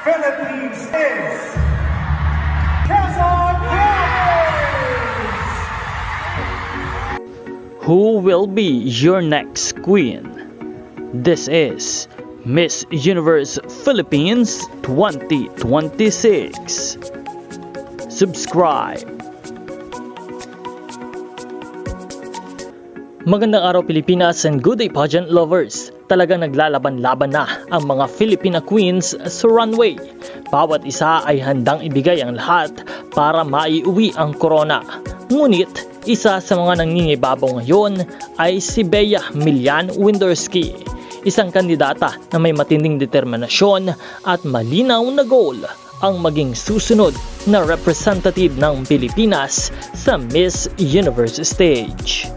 Philippines is Quezon Province! Who will be your next queen? This is Miss Universe Philippines 2026. Subscribe. Magandang araw Pilipinas and good day pageant lovers. Talagang naglalaban-laban na ang mga Filipina queens sa runway. Bawat isa ay handang ibigay ang lahat para maiuwi ang corona. Ngunit isa sa mga nangingibabaw ngayon ay si Bea Milian Winderski. Isang kandidata na may matinding determinasyon at malinaw na goal ang maging susunod na representative ng Pilipinas sa Miss Universe stage.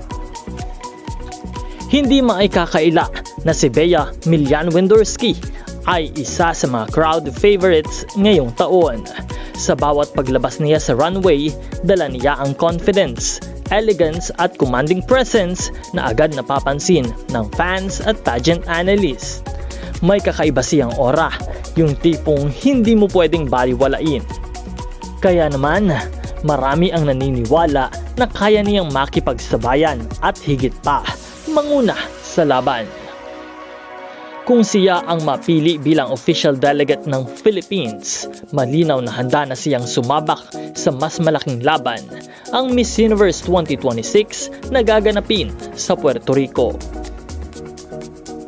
Hindi maikakaila na si Bea Milian Winderski ay isa sa mga crowd favorites ngayong taon. Sa bawat paglabas niya sa runway, dala niya ang confidence, elegance at commanding presence na agad napapansin ng fans at pageant analysts. May kakaiba siyang aura, yung tipong hindi mo pwedeng baliwalain. Kaya naman, marami ang naniniwala na kaya niyang makipagsabayan at higit pa, manguna sa laban. Kung siya ang mapili bilang official delegate ng Philippines, malinaw na handa na siyang sumabak sa mas malaking laban, ang Miss Universe 2026 na gaganapin sa Puerto Rico.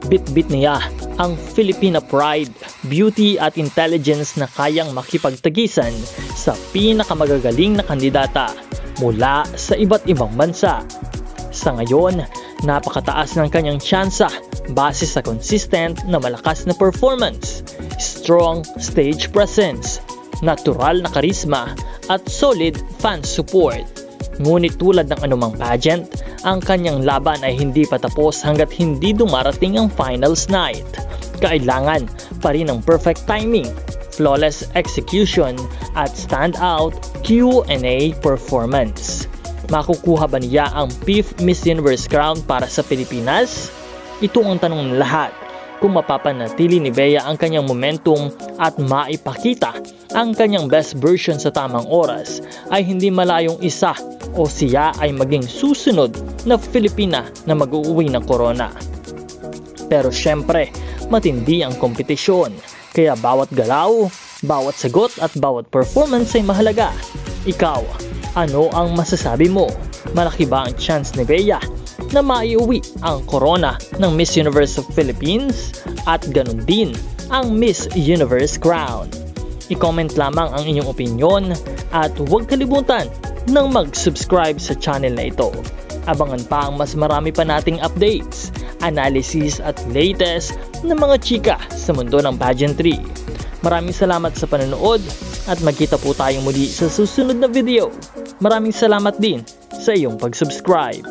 Bit-bit niya ang Filipina pride, beauty at intelligence na kayang makipagtagisan sa pinakamagagaling na kandidata mula sa iba't ibang bansa. Sa ngayon, napakataas ng kanyang tsansa base sa consistent na malakas na performance, strong stage presence, natural na karisma at solid fan support. Ngunit tulad ng anumang pageant, ang kanyang laban ay hindi patapos hanggat hindi dumarating ang finals night. Kailangan pa rin ng perfect timing, flawless execution at standout Q&A performance. Makukuha ba niya ang 5th Miss Universe crown para sa Pilipinas? Ito ang tanong ng lahat. Kung mapapanatili ni Bea ang kanyang momentum at maipakita ang kanyang best version sa tamang oras, ay hindi malayong isa o siya ay maging susunod na Filipina na mag-uuwi ng corona. Pero syempre, matindi ang kompetisyon. Kaya bawat galaw, bawat sagot at bawat performance ay mahalaga. Ikaw, ano ang masasabi mo? Malaki ba ang chance ni Bea na maiuwi ang corona ng Miss Universe of Philippines at ganun din ang Miss Universe crown? I-comment lamang ang inyong opinion at huwag kalimutan ng mag-subscribe sa channel na ito. Abangan pa ang mas marami pa nating updates, analysis at latest na mga chika sa mundo ng pageantry. Maraming salamat sa panonood at magkita po tayong muli sa susunod na video. Maraming salamat din sa iyong pag-subscribe.